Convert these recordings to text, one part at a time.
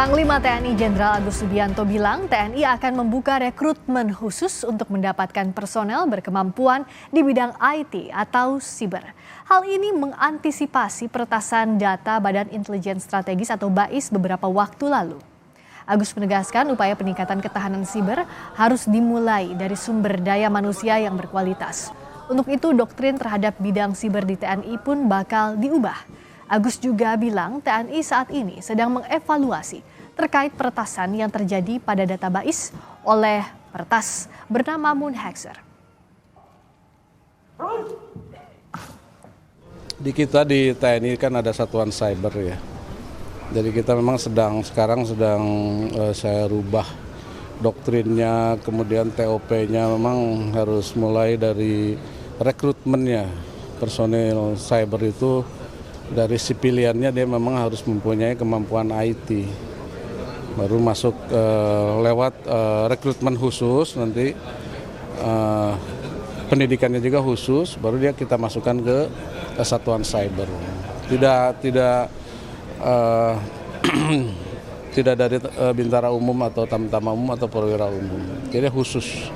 Panglima TNI Jenderal Agus Subianto bilang TNI akan membuka rekrutmen khusus untuk mendapatkan personel berkemampuan di bidang IT atau siber. Hal ini mengantisipasi peretasan data Badan Intelijen Strategis atau BAIS beberapa waktu lalu. Agus menegaskan upaya peningkatan ketahanan siber harus dimulai dari sumber daya manusia yang berkualitas. Untuk itu doktrin terhadap bidang siber di TNI pun bakal diubah. Agus juga bilang TNI saat ini sedang mengevaluasi terkait peretasan yang terjadi pada data BAIS oleh peretas bernama Moon Hexer. Di kita di TNI kan ada satuan cyber ya. Jadi kita memang sekarang sedang saya rubah doktrinnya, kemudian TOP-nya memang harus mulai dari rekrutmennya. Personil cyber itu dari sipiliannya dia memang harus mempunyai kemampuan IT. Baru masuk lewat rekrutmen khusus, nanti pendidikannya juga khusus, baru kita masukkan ke satuan cyber. Tidak dari bintara umum atau tamtama umum atau perwira umum. Jadi khusus.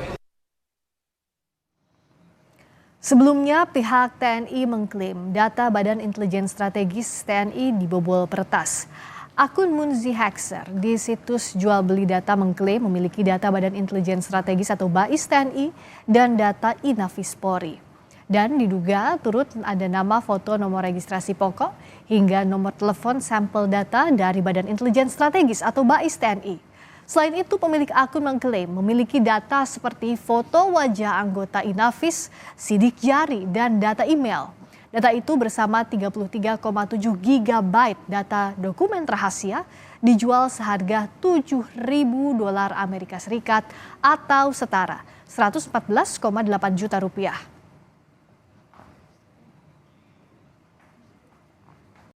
Sebelumnya pihak TNI mengklaim data Badan Intelijen Strategis TNI dibobol peretas. Akun Moonzi Hexer di situs jual beli data mengklaim memiliki data Badan Intelijen Strategis atau BAIS TNI dan data Inafis Polri. Dan diduga turut ada nama, foto, nomor registrasi pokok hingga nomor telepon sampel data dari Badan Intelijen Strategis atau BAIS TNI. Selain itu, pemilik akun mengklaim memiliki data seperti foto wajah anggota Inafis, sidik jari, dan data email. Data itu bersama 33,7 GB data dokumen rahasia dijual seharga $7.000 Amerika Serikat atau setara 114,8 juta rupiah.